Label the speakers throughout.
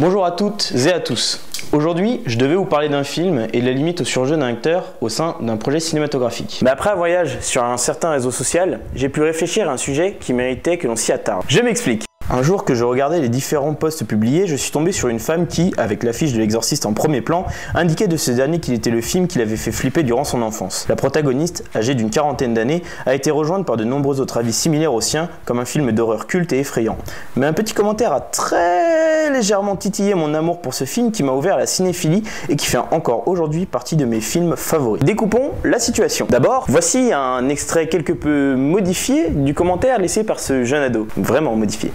Speaker 1: Bonjour à toutes et à tous. Aujourd'hui, je devais vous parler d'un film et de la limite au surjeu d'un acteur au sein d'un projet cinématographique. Mais après un voyage sur un certain réseau social, j'ai pu réfléchir à un sujet qui méritait que l'on s'y attarde. Je m'explique. Un jour que je regardais les différents posts publiés, je suis tombé sur une femme qui, avec l'affiche de l'Exorciste en premier plan, indiquait de ce dernier qu'il était le film qui l'avait fait flipper durant son enfance. La protagoniste, âgée d'une quarantaine d'années, a été rejointe par de nombreux autres avis similaires aux siens, comme un film d'horreur culte et effrayant. Mais un petit commentaire a très légèrement titillé mon amour pour ce film qui m'a ouvert à la cinéphilie et qui fait encore aujourd'hui partie de mes films favoris. Découpons la situation. D'abord, voici un extrait quelque peu modifié du commentaire laissé par ce jeune ado. Vraiment modifié.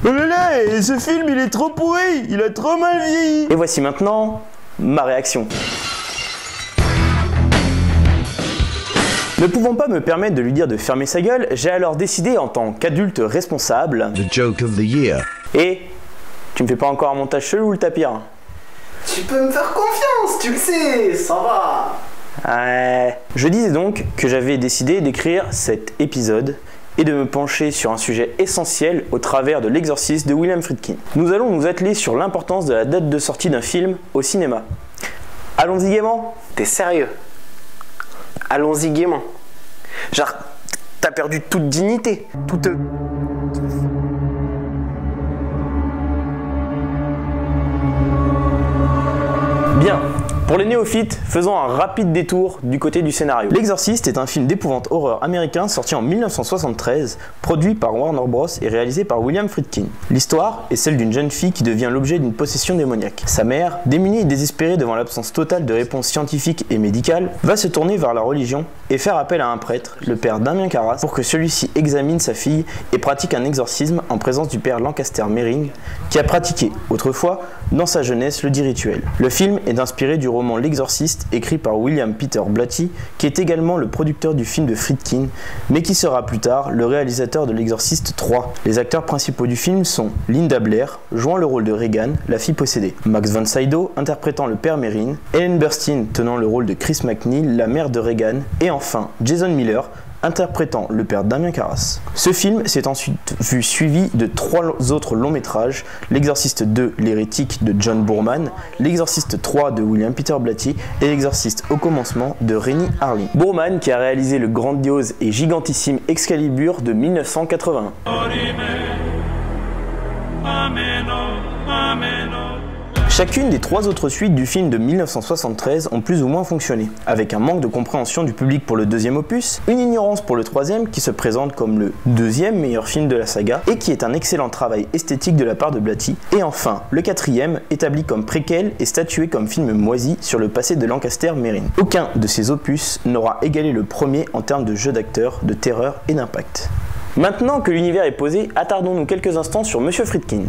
Speaker 1: Et ce film il est trop pourri, il a trop mal vieilli. Et voici maintenant ma réaction. Ne pouvant pas me permettre de lui dire de fermer sa gueule, j'ai alors décidé en tant qu'adulte responsable
Speaker 2: The joke of the year.
Speaker 1: Et tu me fais pas encore un montage chelou le tapir?
Speaker 3: Tu peux me faire confiance, tu le sais, ça va.
Speaker 1: Ouais. Je disais donc que j'avais décidé d'écrire cet épisode et de me pencher sur un sujet essentiel au travers de l'Exorciste de William Friedkin. Nous allons nous atteler sur l'importance de la date de sortie d'un film au cinéma. Allons-y gaiement.
Speaker 3: T'es sérieux? Allons-y gaiement. Genre, t'as perdu toute dignité, toute...
Speaker 1: Bien. Pour les néophytes, faisons un rapide détour du côté du scénario. L'Exorciste est un film d'épouvante horreur américain sorti en 1973, produit par Warner Bros et réalisé par William Friedkin. L'histoire est celle d'une jeune fille qui devient l'objet d'une possession démoniaque. Sa mère, démunie et désespérée devant l'absence totale de réponses scientifiques et médicales, va se tourner vers la religion et faire appel à un prêtre, le père Damien Carras, pour que celui-ci examine sa fille et pratique un exorcisme en présence du père Lancaster Merrin, qui a pratiqué autrefois, dans sa jeunesse, le dit rituel. Le film est inspiré du roman L'Exorciste, écrit par William Peter Blatty, qui est également le producteur du film de Friedkin, mais qui sera plus tard le réalisateur de L'Exorciste 3. Les acteurs principaux du film sont Linda Blair, jouant le rôle de Regan, la fille possédée, Max von Sydow, interprétant le père Merrin, Ellen Burstyn, tenant le rôle de Chris McNeil, la mère de Regan, et enfin Jason Miller, interprétant le père Damien Carras. Ce film s'est ensuite vu suivi de 3 autres longs métrages, L'Exorciste 2, l'hérétique de John Boorman, L'Exorciste 3 de William Peter Blatty et L'Exorciste au commencement de Renny Harlin. Boorman qui a réalisé le grandiose et gigantissime Excalibur de 1981. Chacune des 3 autres suites du film de 1973 ont plus ou moins fonctionné, avec un manque de compréhension du public pour le deuxième opus, une ignorance pour le troisième qui se présente comme le deuxième meilleur film de la saga et qui est un excellent travail esthétique de la part de Blatty, et enfin le quatrième établi comme préquel et statué comme film moisi sur le passé de Lancaster Merrin. Aucun de ces opus n'aura égalé le premier en termes de jeu d'acteur, de terreur et d'impact. Maintenant que l'univers est posé, attardons-nous quelques instants sur Monsieur Friedkin.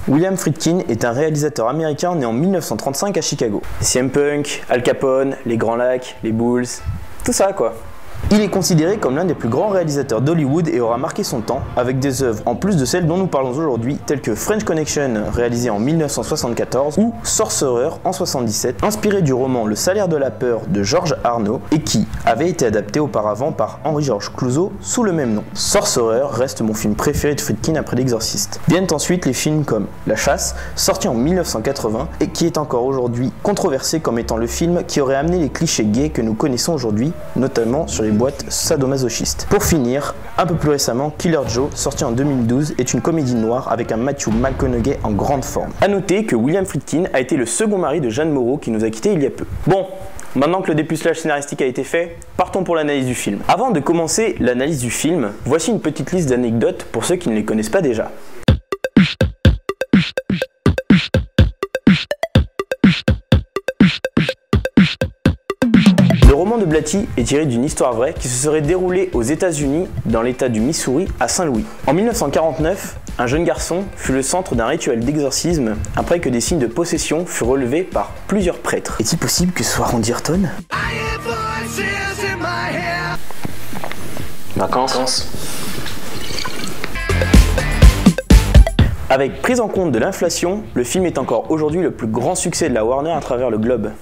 Speaker 1: William Friedkin est un réalisateur américain né en 1935 à Chicago. CM Punk, Al Capone, Les Grands Lacs, Les Bulls, tout ça quoi. Il est considéré comme l'un des plus grands réalisateurs d'Hollywood et aura marqué son temps avec des œuvres en plus de celles dont nous parlons aujourd'hui, telles que French Connection réalisé en 1974 ou Sorcerer en 1977, inspiré du roman Le Salaire de la peur de George Arnaud et qui avait été adapté auparavant par Henri-Georges Clouzot sous le même nom. Sorcerer reste mon film préféré de Friedkin après L'Exorciste. Viennent ensuite les films comme La Chasse, sorti en 1980 et qui est encore aujourd'hui controversé comme étant le film qui aurait amené les clichés gays que nous connaissons aujourd'hui, notamment sur les boîtes sadomasochistes. Pour finir, un peu plus récemment, Killer Joe, sorti en 2012, est une comédie noire avec un Matthew McConaughey en grande forme. A noter que William Friedkin a été le second mari de Jeanne Moreau qui nous a quittés il y a peu. Bon, maintenant que le dépucelage scénaristique a été fait, partons pour l'analyse du film. Avant de commencer l'analyse du film, voici une petite liste d'anecdotes pour ceux qui ne les connaissent pas déjà. Le roman de Blatty est tiré d'une histoire vraie qui se serait déroulée aux États-Unis, dans l'état du Missouri, à Saint-Louis. En 1949, un jeune garçon fut le centre d'un rituel d'exorcisme après que des signes de possession furent relevés par plusieurs prêtres. Est-il possible que ce soit Randy Orton? Vacances. Avec prise en compte de l'inflation, le film est encore aujourd'hui le plus grand succès de la Warner à travers le globe.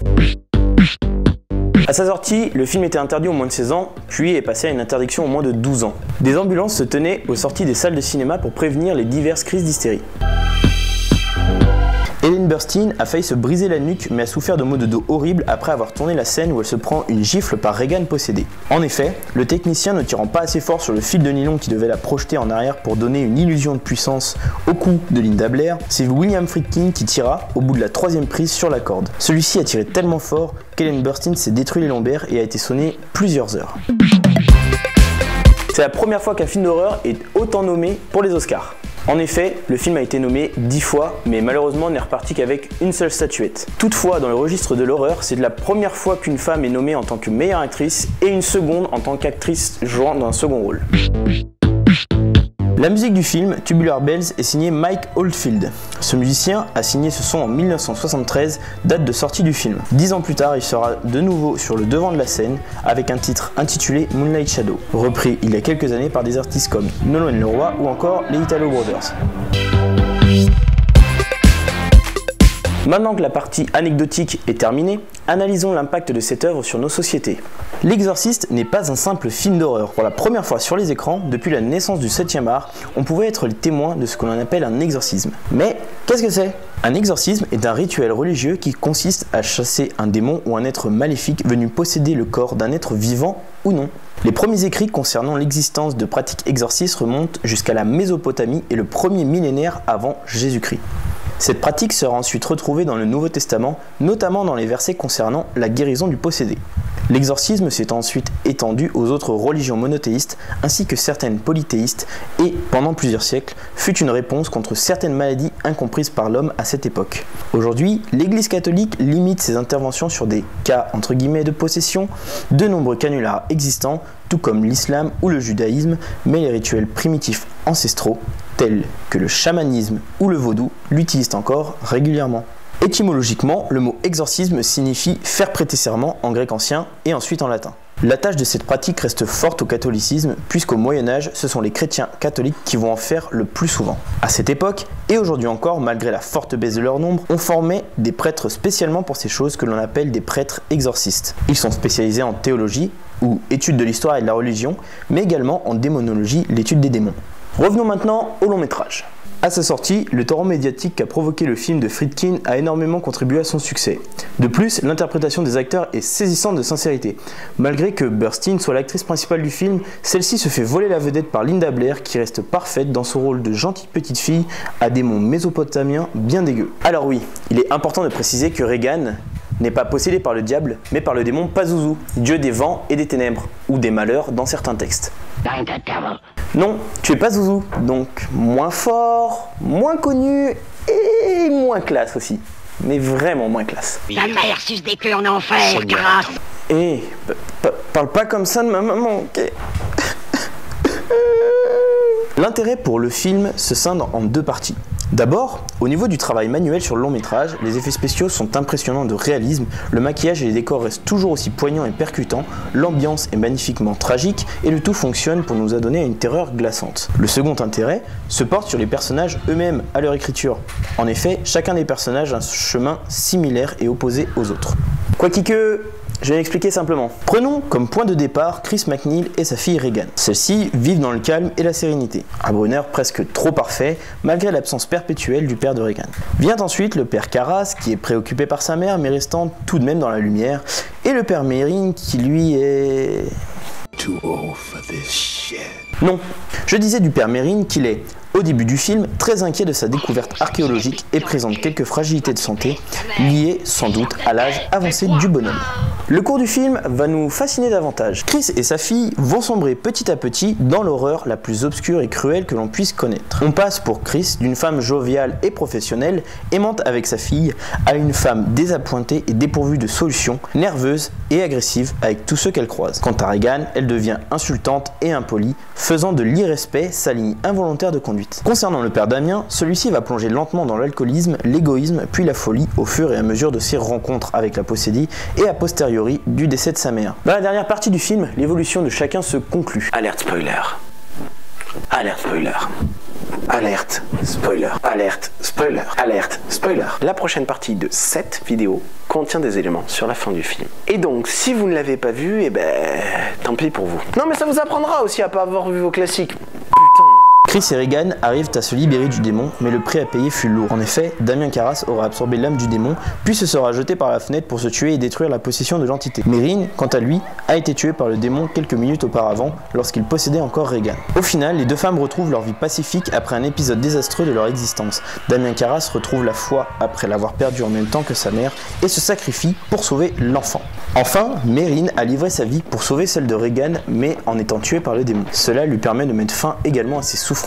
Speaker 1: À sa sortie, le film était interdit aux moins de 16 ans, puis est passé à une interdiction aux moins de 12 ans. Des ambulances se tenaient aux sorties des salles de cinéma pour prévenir les diverses crises d'hystérie. Ellen Burstyn a failli se briser la nuque mais a souffert de maux de dos horribles après avoir tourné la scène où elle se prend une gifle par Regan possédé. En effet, le technicien ne tirant pas assez fort sur le fil de nylon qui devait la projeter en arrière pour donner une illusion de puissance au cou de Linda Blair, c'est William Friedkin qui tira au bout de la 3e prise sur la corde. Celui-ci a tiré tellement fort qu'Ellen Burstyn s'est détruit les lombaires et a été sonné plusieurs heures. C'est la première fois qu'un film d'horreur est autant nommé pour les Oscars. En effet, le film a été nommé 10 fois, mais malheureusement n'est reparti qu'avec une seule statuette. Toutefois, dans le registre de l'horreur, c'est la première fois qu'une femme est nommée en tant que meilleure actrice et une seconde en tant qu'actrice jouant dans un second rôle. La musique du film, Tubular Bells, est signée Mike Oldfield. Ce musicien a signé ce son en 1973, date de sortie du film. 10 ans plus tard, il sera de nouveau sur le devant de la scène avec un titre intitulé Moonlight Shadow, repris il y a quelques années par des artistes comme Nolwenn Leroy ou encore les Italo Brothers. Maintenant que la partie anecdotique est terminée, analysons l'impact de cette œuvre sur nos sociétés. L'Exorciste n'est pas un simple film d'horreur. Pour la première fois sur les écrans, depuis la naissance du 7e art, on pouvait être les témoins de ce que l'on appelle un exorcisme. Mais qu'est-ce que c'est ? Un exorcisme est un rituel religieux qui consiste à chasser un démon ou un être maléfique venu posséder le corps d'un être vivant ou non. Les premiers écrits concernant l'existence de pratiques exorcistes remontent jusqu'à la Mésopotamie et le 1er millénaire avant Jésus-Christ. Cette pratique sera ensuite retrouvée dans le Nouveau Testament, notamment dans les versets concernant la guérison du possédé. L'exorcisme s'est ensuite étendu aux autres religions monothéistes ainsi que certaines polythéistes et, pendant plusieurs siècles, fut une réponse contre certaines maladies incomprises par l'homme à cette époque. Aujourd'hui, l'Église catholique limite ses interventions sur des cas entre guillemets de possession, de nombreux canulars existants, tout comme l'islam ou le judaïsme, mais les rituels primitifs ancestraux, tels que le chamanisme ou le vaudou, l'utilisent encore régulièrement. Étymologiquement, le mot exorcisme signifie faire prêter serment en grec ancien et ensuite en latin. L'attache de cette pratique reste forte au catholicisme puisqu'au Moyen-Âge, ce sont les chrétiens catholiques qui vont en faire le plus souvent. À cette époque, et aujourd'hui encore, malgré la forte baisse de leur nombre, on formait des prêtres spécialement pour ces choses que l'on appelle des prêtres exorcistes. Ils sont spécialisés en théologie, ou étude de l'histoire et de la religion, mais également en démonologie, l'étude des démons. Revenons maintenant au long métrage. À sa sortie, le torrent médiatique qu'a provoqué le film de Friedkin a énormément contribué à son succès. De plus, l'interprétation des acteurs est saisissante de sincérité. Malgré que Burstyn soit l'actrice principale du film, celle-ci se fait voler la vedette par Linda Blair qui reste parfaite dans son rôle de gentille petite fille à démon mésopotamien bien dégueu. Alors oui, il est important de préciser que Regan n'est pas possédé par le diable, mais par le démon Pazuzu, dieu des vents et des ténèbres, ou des malheurs dans certains textes. Non, tu es Pazuzu, donc moins fort, moins connu et moins classe aussi. Mais vraiment moins classe.
Speaker 2: Ta mère suce des queues en enfer, grâce.
Speaker 1: Eh, parle pas comme ça de ma maman, ok? L'intérêt pour le film se scinde en deux parties. D'abord, au niveau du travail manuel sur le long métrage, les effets spéciaux sont impressionnants de réalisme, le maquillage et les décors restent toujours aussi poignants et percutants, l'ambiance est magnifiquement tragique et le tout fonctionne pour nous adonner à une terreur glaçante. Le second intérêt se porte sur les personnages eux-mêmes à leur écriture. En effet, chacun des personnages a un chemin similaire et opposé aux autres. Quoique, je vais l'expliquer simplement. Prenons comme point de départ Chris MacNeil et sa fille Regan. Celles-ci vivent dans le calme et la sérénité. Un bonheur presque trop parfait, malgré l'absence perpétuelle du père de Regan. Vient ensuite le père Karras, qui est préoccupé par sa mère, mais restant tout de même dans la lumière, et le père Merrin, qui lui est...
Speaker 4: Too old for this shit.
Speaker 1: Non, je disais du père Merrin qu'il est, au début du film, très inquiet de sa découverte archéologique et présente quelques fragilités de santé, liées sans doute à l'âge avancé du bonhomme. Le cours du film va nous fasciner davantage. Chris et sa fille vont sombrer petit à petit dans l'horreur la plus obscure et cruelle que l'on puisse connaître. On passe pour Chris d'une femme joviale et professionnelle, aimante avec sa fille, à une femme désappointée et dépourvue de solutions, nerveuse et agressive avec tous ceux qu'elle croise. Quant à Regan, elle devient insultante et impolie, faisant de l'irrespect sa ligne involontaire de conduite. Concernant le père Damien, celui-ci va plonger lentement dans l'alcoolisme, l'égoïsme, puis la folie au fur et à mesure de ses rencontres avec la possédée et a posteriori du décès de sa mère. Dans la dernière partie du film, l'évolution de chacun se conclut.
Speaker 3: Alerte spoiler. Alerte spoiler. Alerte spoiler. Alerte spoiler. Alerte spoiler. La prochaine partie de cette vidéo contient des éléments sur la fin du film. Et donc, si vous ne l'avez pas vu, eh ben, tant pis pour vous. Non mais ça vous apprendra aussi à pas avoir vu vos classiques. Putain.
Speaker 1: Chris et Regan arrivent à se libérer du démon, mais le prix à payer fut lourd. En effet, Damien Carras aura absorbé l'âme du démon, puis se sera jeté par la fenêtre pour se tuer et détruire la possession de l'entité. Merrin, quant à lui, a été tué par le démon quelques minutes auparavant, lorsqu'il possédait encore Regan. Au final, les deux femmes retrouvent leur vie pacifique après un épisode désastreux de leur existence. Damien Carras retrouve la foi après l'avoir perdu en même temps que sa mère et se sacrifie pour sauver l'enfant. Enfin, Merrin a livré sa vie pour sauver celle de Regan, mais en étant tué par le démon. Cela lui permet de mettre fin également à ses souffrances.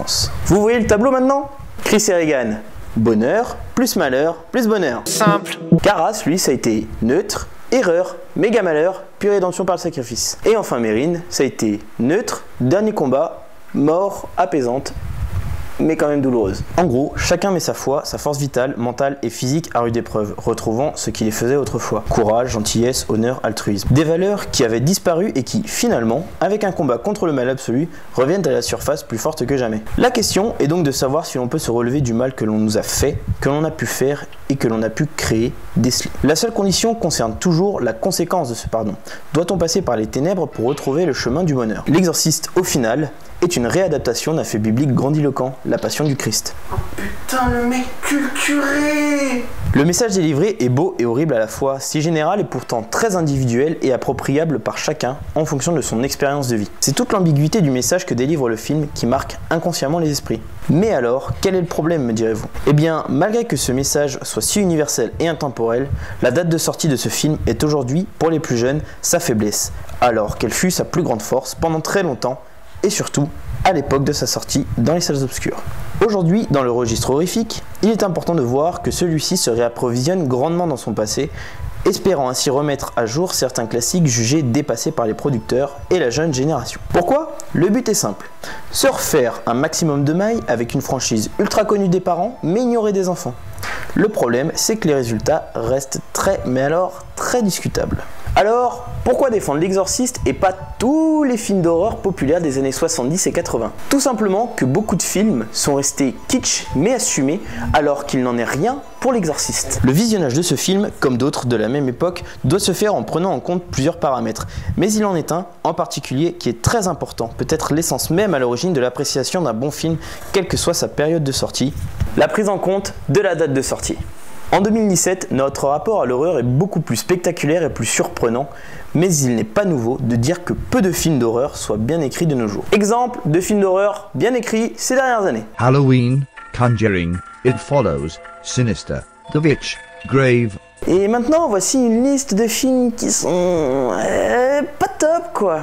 Speaker 1: Vous voyez le tableau maintenant? Chris et Regan, bonheur, plus malheur, plus bonheur.
Speaker 3: Simple.
Speaker 1: Carras, lui, ça a été neutre, erreur, méga malheur, puis rédemption par le sacrifice. Et enfin Merrin, ça a été neutre, dernier combat, mort, apaisante, mais quand même douloureuse. En gros, chacun met sa foi, sa force vitale, mentale et physique à rude épreuve, retrouvant ce qui les faisait autrefois. Courage, gentillesse, honneur, altruisme. Des valeurs qui avaient disparu et qui, finalement, avec un combat contre le mal absolu, reviennent à la surface plus fortes que jamais. La question est donc de savoir si l'on peut se relever du mal que l'on nous a fait, que l'on a pu faire et que l'on a pu créer, déceler. La seule condition concerne toujours la conséquence de ce pardon. Doit-on passer par les ténèbres pour retrouver le chemin du bonheur? L'exorciste, au final, est une réadaptation d'un fait biblique grandiloquent, la Passion du Christ.
Speaker 3: Oh putain, le mec culturé!
Speaker 1: Le message délivré est beau et horrible à la fois, si général et pourtant très individuel et appropriable par chacun en fonction de son expérience de vie. C'est toute l'ambiguïté du message que délivre le film qui marque inconsciemment les esprits. Mais alors, quel est le problème, me direz-vous? Eh bien, malgré que ce message soit si universel et intemporel, la date de sortie de ce film est aujourd'hui, pour les plus jeunes, sa faiblesse, alors qu'elle fut sa plus grande force pendant très longtemps, et surtout à l'époque de sa sortie dans les salles obscures. Aujourd'hui, dans le registre horrifique, il est important de voir que celui-ci se réapprovisionne grandement dans son passé, espérant ainsi remettre à jour certains classiques jugés dépassés par les producteurs et la jeune génération. Pourquoi? Le but est simple, se refaire un maximum de mailles avec une franchise ultra connue des parents mais ignorée des enfants. Le problème, c'est que les résultats restent très discutables. Alors, pourquoi défendre l'Exorciste et pas tous les films d'horreur populaires des années 70 et 80? Tout simplement que beaucoup de films sont restés kitsch mais assumés alors qu'il n'en est rien pour l'Exorciste. Le visionnage de ce film, comme d'autres de la même époque, doit se faire en prenant en compte plusieurs paramètres. Mais il en est un, en particulier, qui est très important, peut-être l'essence même à l'origine de l'appréciation d'un bon film, quelle que soit sa période de sortie, la prise en compte de la date de sortie. En 2017, notre rapport à l'horreur est beaucoup plus spectaculaire et plus surprenant, mais il n'est pas nouveau de dire que peu de films d'horreur soient bien écrits de nos jours. Exemple de films d'horreur bien écrits ces dernières années.
Speaker 5: Halloween, Conjuring, It Follows, Sinister, The Witch, Grave.
Speaker 1: Et maintenant, voici une liste de films qui sont pas top quoi.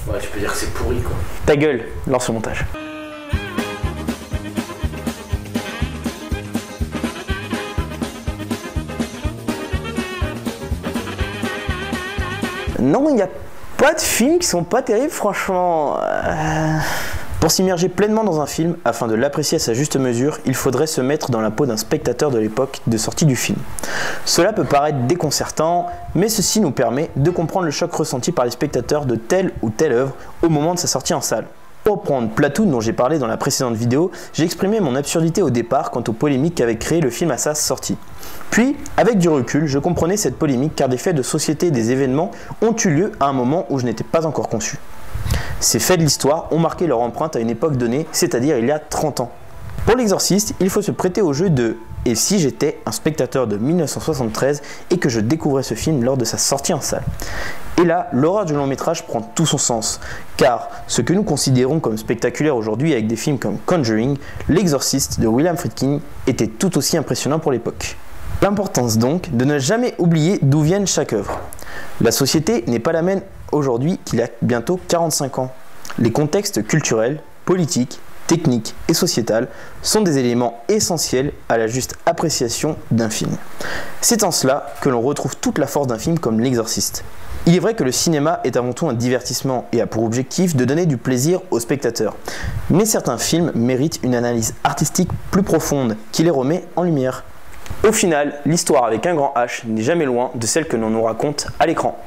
Speaker 3: Ouais, tu peux dire que c'est pourri quoi.
Speaker 1: Ta gueule, lance le montage. Non, il n'y a pas de films qui sont pas terribles, franchement. Pour s'immerger pleinement dans un film, afin de l'apprécier à sa juste mesure, il faudrait se mettre dans la peau d'un spectateur de l'époque de sortie du film. Cela peut paraître déconcertant, mais ceci nous permet de comprendre le choc ressenti par les spectateurs de telle ou telle œuvre au moment de sa sortie en salle. Pour prendre Platoon dont j'ai parlé dans la précédente vidéo, j'ai exprimé mon absurdité au départ quant aux polémiques qu'avait créé le film à sa sortie. Puis, avec du recul, je comprenais cette polémique car des faits de société et des événements ont eu lieu à un moment où je n'étais pas encore conçu. Ces faits de l'histoire ont marqué leur empreinte à une époque donnée, c'est-à-dire il y a 30 ans. Pour l'Exorciste, il faut se prêter au jeu de « Et si j'étais un spectateur de 1973 et que je découvrais ce film lors de sa sortie en salle ?» Et là, l'horreur du long métrage prend tout son sens, car ce que nous considérons comme spectaculaire aujourd'hui avec des films comme Conjuring, l'Exorciste de William Friedkin était tout aussi impressionnant pour l'époque. L'importance donc de ne jamais oublier d'où viennent chaque œuvre. La société n'est pas la même aujourd'hui qu'il y a bientôt 45 ans. Les contextes culturels, politiques, techniques et sociétales sont des éléments essentiels à la juste appréciation d'un film. C'est en cela que l'on retrouve toute la force d'un film comme l'Exorciste. Il est vrai que le cinéma est avant tout un divertissement et a pour objectif de donner du plaisir aux spectateurs. Mais certains films méritent une analyse artistique plus profonde qui les remet en lumière. Au final, l'histoire avec un grand H n'est jamais loin de celle que l'on nous raconte à l'écran.